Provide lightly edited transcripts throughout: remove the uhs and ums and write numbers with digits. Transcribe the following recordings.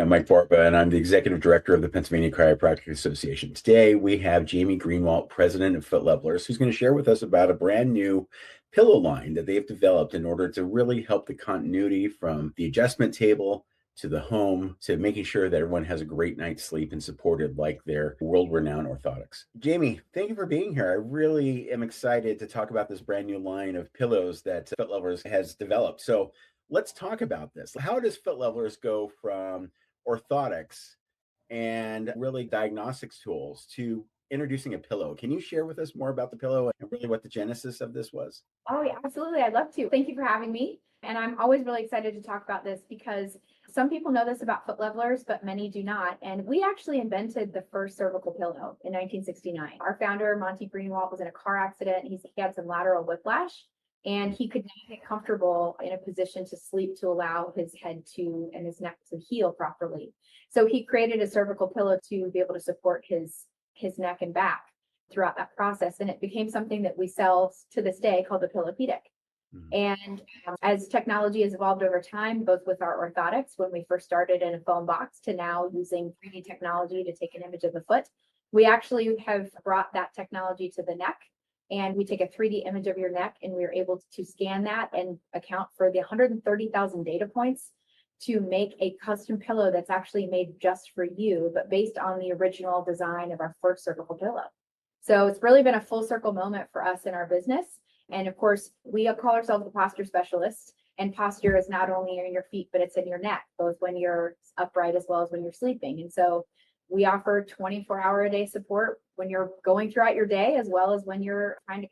I'm Mike Barba, and I'm the Executive Director of the Pennsylvania Chiropractic Association. Today, we have Jamie Greenwalt, President of Foot Levelers, who's going to share with us about a brand new pillow line that they've developed in order to really help the continuity from the adjustment table to the home to making sure that everyone has a great night's sleep and supported like their world-renowned orthotics. Jamie, thank you for being here. I really am excited to talk about this brand new line of pillows that Foot Levelers has developed. So let's talk about this. How does Foot Levelers go from orthotics and really diagnostics tools to introducing a pillow? Can you share with us more about the pillow and really what the genesis of this was? Oh, yeah, absolutely. I'd love to. Thank you for having me. And I'm always really excited to talk about this because some people know this about Foot Levelers, but many do not. And we actually invented the first cervical pillow in 1969. Our founder, Monty Greenwalt, was in a car accident. He had some lateral whiplash, and he could not get comfortable in a position to sleep to allow his head to and his neck to heal properly. So he created a cervical pillow to be able to support his neck and back throughout that process. And it became something that we sell to this day called the Pillowpedic. And as technology has evolved over time, both with our orthotics, when we first started in a foam box to now using 3D technology to take an image of the foot, we actually have brought that technology to the neck. And we take a 3D image of your neck and we're able to scan that and account for the 130,000 data points to make a custom pillow that's actually made just for you, but based on the original design of our first cervical pillow. So it's really been a full circle moment for us in our business. And of course, we call ourselves the posture specialists. And posture is not only in your feet, but it's in your neck, both when you're upright as well as when you're sleeping. And so we offer 24-hour-a-day support when you're going throughout your day, as well as when you're trying to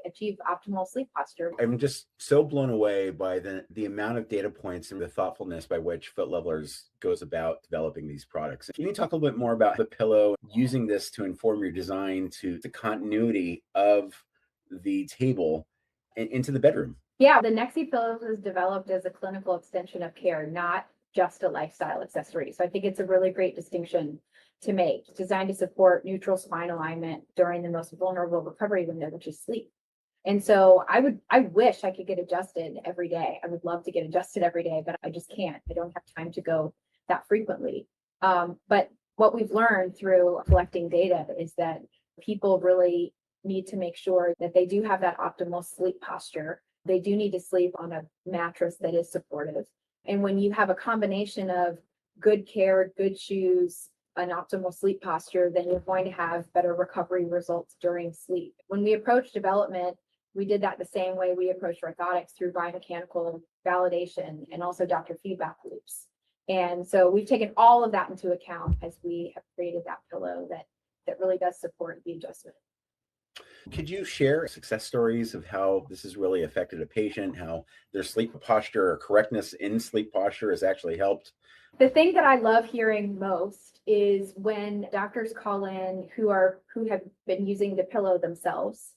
achieve optimal sleep posture. I'm just so blown away by the amount of data points and the thoughtfulness by which Foot Levelers goes about developing these products. Can you talk a little bit more about the pillow, using this to inform your design to the continuity of the table and into the bedroom? Yeah, the Nexi pillow was developed as a clinical extension of care, not just a lifestyle accessory. So I think it's a really great distinction to make. It's designed to support neutral spine alignment during the most vulnerable recovery window, which is sleep. And so I wish I could get adjusted every day. I would love to get adjusted every day, but I just can't. I don't have time to go that frequently. But what we've learned through collecting data is that people really need to make sure that they do have that optimal sleep posture. They do need to sleep on a mattress that is supportive. And when you have a combination of good care, good shoes, an optimal sleep posture, then you're going to have better recovery results during sleep. When we approach development, we did that the same way we approached orthotics, through biomechanical validation and also doctor feedback loops. And so we've taken all of that into account as we have created that pillow that really does support the adjustment. Could you share success stories of how this has really affected a patient, how their sleep posture or correctness in sleep posture has actually helped? The thing that I love hearing most is when doctors call in who have been using the pillow themselves,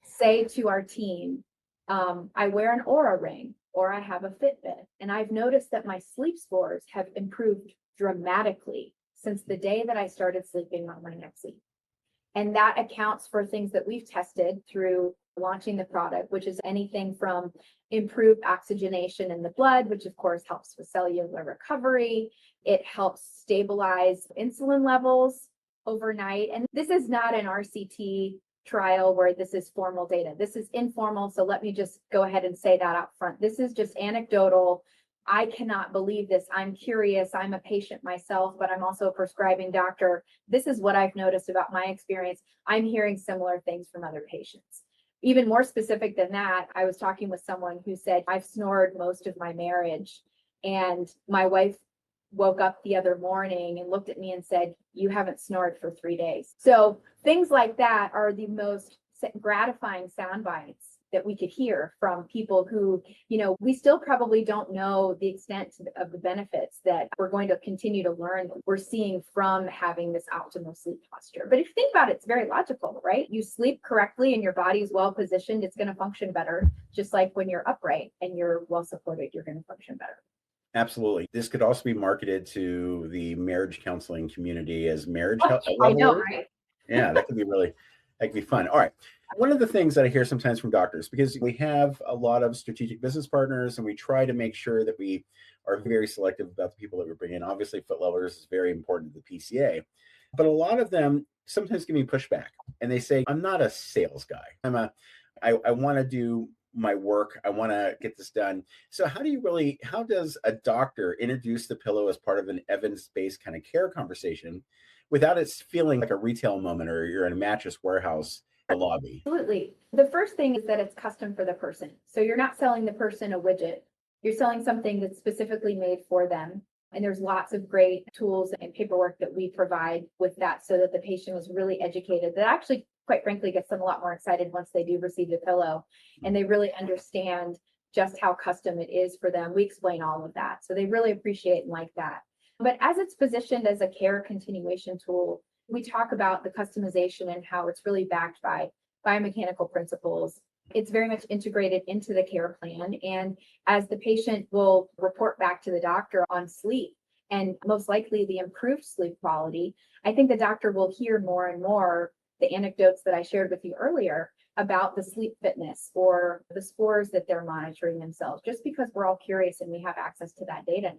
say to our team, I wear an Aura ring or I have a Fitbit, and I've noticed that my sleep scores have improved dramatically since the day that I started sleeping on my Nexi. And that accounts for things that we've tested through launching the product, which is anything from improved oxygenation in the blood, which of course helps with cellular recovery. It helps stabilize insulin levels overnight. And this is not an RCT trial where this is formal data. This is informal. So let me just go ahead and say that up front. This is just anecdotal. I cannot believe this. I'm curious. I'm a patient myself, but I'm also a prescribing doctor. This is what I've noticed about my experience. I'm hearing similar things from other patients. Even more specific than that, I was talking with someone who said, I've snored most of my marriage, and my wife woke up the other morning and looked at me and said, you haven't snored for 3 days. So things like that are the most gratifying sound bites that we could hear from people who, we still probably don't know the extent of the benefits that we're going to continue to learn that we're seeing from having this optimal sleep posture. But if you think about it, it's very logical, right? You sleep correctly and your body is well positioned, it's going to function better. Just like when you're upright and you're well supported, you're going to function better. Absolutely. This could also be marketed to the marriage counseling community as marriage I know, right? Yeah, that could be really That could be fun. All right. One of the things that I hear sometimes from doctors, because we have a lot of strategic business partners and we try to make sure that we are very selective about the people that we bring in. Obviously, foot levelers is very important to the PCA, but a lot of them sometimes give me pushback and they say, I'm not a sales guy. I want to do my work. I want to get this done. So how does a doctor introduce the pillow as part of an evidence-based kind of care conversation without it feeling like a retail moment or you're in a mattress warehouse lobby? Absolutely. The first thing is that it's custom for the person. So you're not selling the person a widget. You're selling something that's specifically made for them. And there's lots of great tools and paperwork that we provide with that so that the patient is really educated. That actually, quite frankly, gets them a lot more excited once they do receive the pillow and they really understand just how custom it is for them. We explain all of that. So they really appreciate and like that. But as it's positioned as a care continuation tool, we talk about the customization and how it's really backed by biomechanical principles. It's very much integrated into the care plan. And as the patient will report back to the doctor on sleep and most likely the improved sleep quality, I think the doctor will hear more and more the anecdotes that I shared with you earlier about the sleep fitness or the scores that they're monitoring themselves, just because we're all curious and we have access to that data.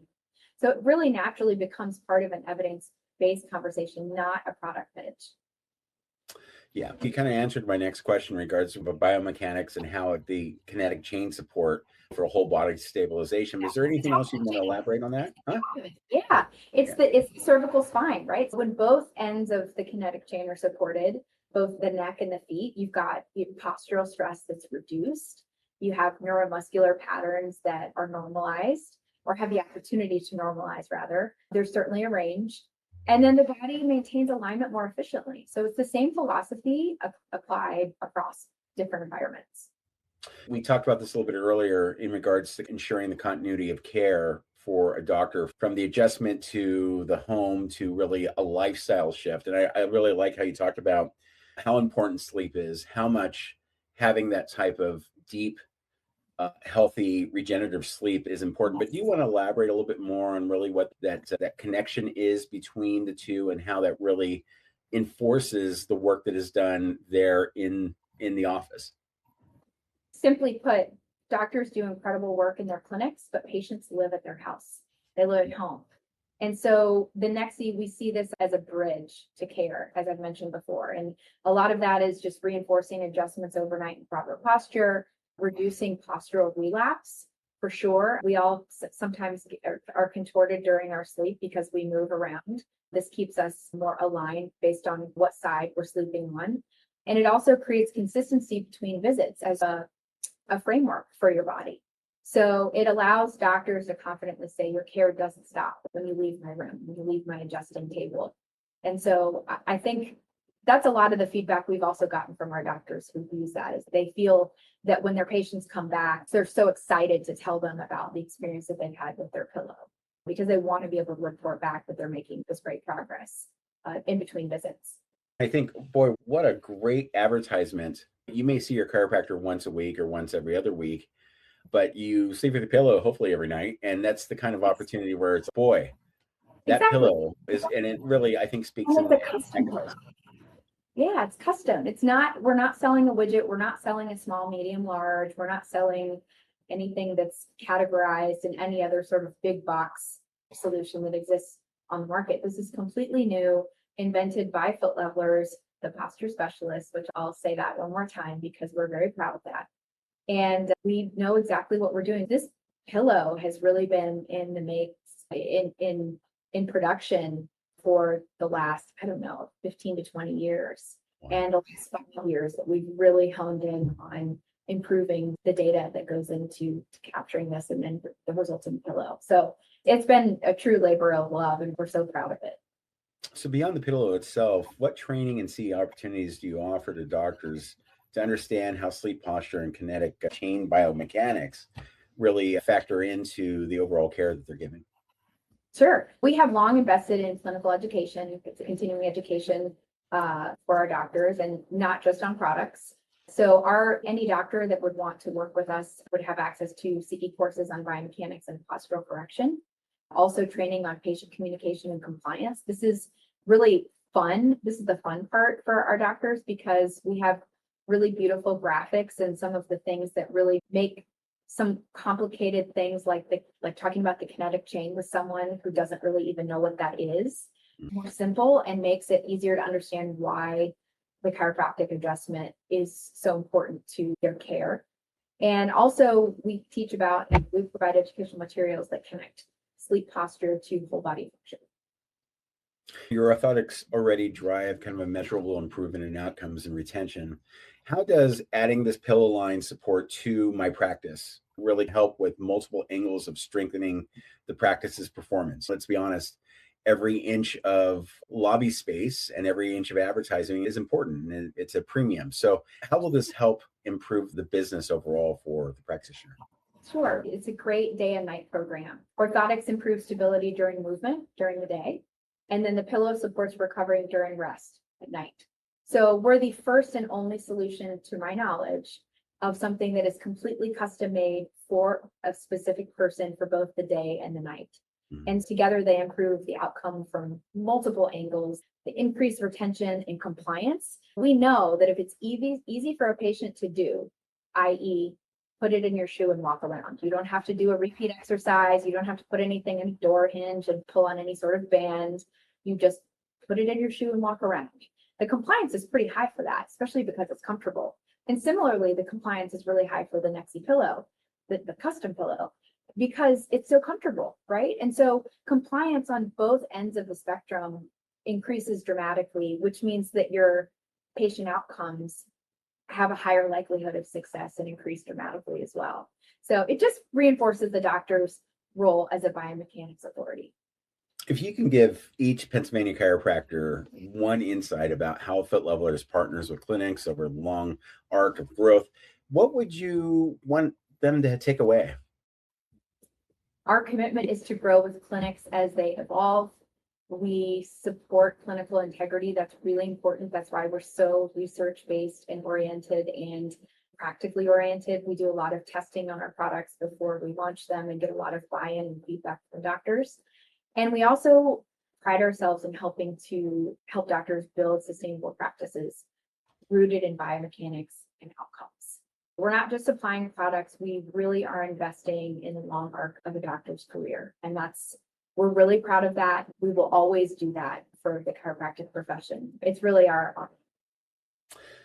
So it really naturally becomes part of an evidence-based conversation, not a product pitch. Yeah, you kind of answered my next question in regards to biomechanics and how the kinetic chain support for a whole body stabilization. Is there anything else you want to elaborate on that? Huh? Yeah, it's the cervical spine, right? So when both ends of the kinetic chain are supported, both the neck and the feet, you've got postural stress that's reduced. You have neuromuscular patterns that are normalized or have the opportunity to normalize rather. There's certainly a range. And then the body maintains alignment more efficiently. So it's the same philosophy applied across different environments. We talked about this a little bit earlier in regards to ensuring the continuity of care for a doctor from the adjustment to the home to really a lifestyle shift. And I really like how you talked about how important sleep is, how much having that type of deep, healthy, regenerative sleep is important. But do you want to elaborate a little bit more on really what that connection is between the two and how that really enforces the work that is done there in the office? Simply put, doctors do incredible work in their clinics, but patients live at their house. They live at home. And so the next we see this as a bridge to care, as I've mentioned before. And a lot of that is just reinforcing adjustments overnight in proper posture, reducing postural relapse for sure. We all sometimes are contorted during our sleep because we move around. This keeps us more aligned based on what side we're sleeping on. And it also creates consistency between visits as a framework for your body. So it allows doctors to confidently say your care doesn't stop when you leave my room, when you leave my adjusting table. And so I think that's a lot of the feedback we've also gotten from our doctors who use that is they feel that when their patients come back, they're so excited to tell them about the experience that they've had with their pillow because they want to be able to report back that they're making this great progress in between visits. I think, boy, what a great advertisement. You may see your chiropractor once a week or once every other week, but you sleep with a pillow hopefully every night. And that's the kind of opportunity where it's, boy, that Exactly. pillow is, and it really, I think, speaks And in it's a custom pillow. Yeah, it's custom. We're not selling a widget. We're not selling a small, medium, large. We're not selling anything that's categorized in any other sort of big box solution that exists on the market. This is completely new, invented by foot levelers, the posture specialists, which I'll say that one more time because we're very proud of that. And we know exactly what we're doing. This pillow has really been in the makes in production for the last, I don't know, 15 to 20 years. Wow. And the last 5 years that we've really honed in on improving the data that goes into capturing this and then the results in the pillow. So it's been a true labor of love and we're so proud of it. So beyond the pillow itself, what training and CE opportunities do you offer to doctors to understand how sleep posture and kinetic chain biomechanics really factor into the overall care that they're giving? Sure. We have long invested in clinical education, continuing education for our doctors and not just on products. So any doctor that would want to work with us would have access to CE courses on biomechanics and postural correction, also training on patient communication and compliance. This is really fun. This is the fun part for our doctors because we have really beautiful graphics and some of the things that really make some complicated things like talking about the kinetic chain with someone who doesn't really even know what that is more simple and makes it easier to understand why the chiropractic adjustment is so important to their care. And also we teach about and we provide educational materials that connect sleep posture to full body function. Your orthotics already drive kind of a measurable improvement in outcomes and retention. How does adding this pillow line support to my practice really help with multiple angles of strengthening the practice's performance? Let's be honest, every inch of lobby space and every inch of advertising is important and it's a premium. So, how will this help improve the business overall for the practitioner? Sure, it's a great day and night program. Orthotics improve stability during movement during the day, and then the pillow supports recovery during rest at night. So we're the first and only solution, to my knowledge, of something that is completely custom made for a specific person for both the day and the night. And together they improve the outcome from multiple angles. They increase retention and compliance. We know that if it's easy for a patient to do, i.e., put it in your shoe and walk around. You don't have to do a repeat exercise. You don't have to put anything in a door hinge and pull on any sort of band. You just put it in your shoe and walk around. The compliance is pretty high for that, especially because it's comfortable. And similarly, the compliance is really high for the Nexi pillow, the custom pillow, because it's so comfortable, right? And so compliance on both ends of the spectrum increases dramatically, which means that your patient outcomes have a higher likelihood of success and increase dramatically as well. So it just reinforces the doctor's role as a biomechanics authority. If you can give each Pennsylvania chiropractor one insight about how Foot Levelers partners with clinics over a long arc of growth, what would you want them to take away? Our commitment is to grow with clinics as they evolve. We support clinical integrity. That's really important. That's why we're so research-based and oriented and practically oriented. We do a lot of testing on our products before we launch them and get a lot of buy-in and feedback from doctors. And we also pride ourselves in helping to help doctors build sustainable practices rooted in biomechanics and outcomes. We're not just supplying products, we really are investing in the long arc of a doctor's career. And we're really proud of that. We will always do that for the chiropractic profession. It's really our honor.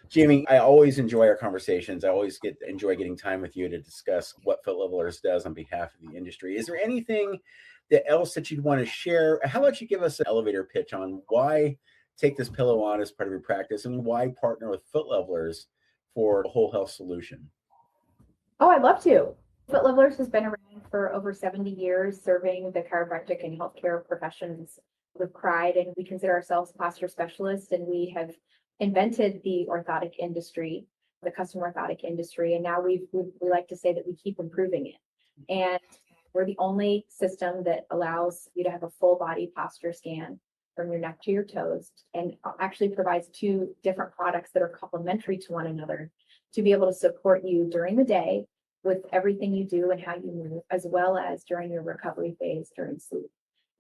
Jamie, I always enjoy our conversations. I always enjoy getting time with you to discuss what Foot Levelers does on behalf of the industry. Is there anything else that you'd want to share? How about you give us an elevator pitch on why take this pillow on as part of your practice and why partner with Foot Levelers for a whole health solution? Oh, I'd love to. Foot Levelers has been around for over 70 years, serving the chiropractic and healthcare professions with pride, and we consider ourselves posture specialists, and we have invented the orthotic industry, the custom orthotic industry, and now we like to say that we keep improving it. And we're the only system that allows you to have a full body posture scan from your neck to your toes, and actually provides two different products that are complementary to one another to be able to support you during the day with everything you do and how you move, as well as during your recovery phase during sleep.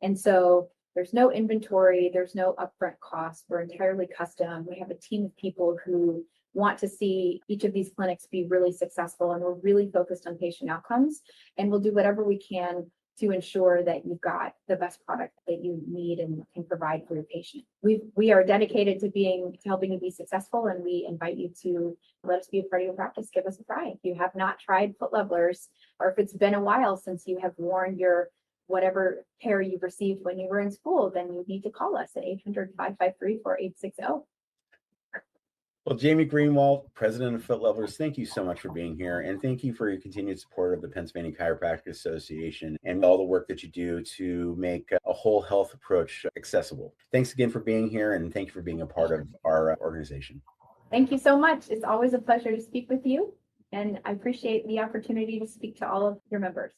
And so there's no inventory, there's no upfront cost. We're entirely custom. We have a team of people who want to see each of these clinics be really successful, and we're really focused on patient outcomes, and we'll do whatever we can to ensure that you've got the best product that you need and can provide for your patient. We are dedicated to helping you be successful, and we invite you to let us be a part of your practice. Give us a try. If you have not tried Foot Levelers, or if it's been a while since you have worn your whatever pair you received when you were in school, then you need to call us at 800-553-4860. Well, Jamie Greenwald, president of Foot Levelers, thank you so much for being here. And thank you for your continued support of the Pennsylvania Chiropractic Association and all the work that you do to make a whole health approach accessible. Thanks again for being here, and thank you for being a part of our organization. Thank you so much. It's always a pleasure to speak with you, and I appreciate the opportunity to speak to all of your members.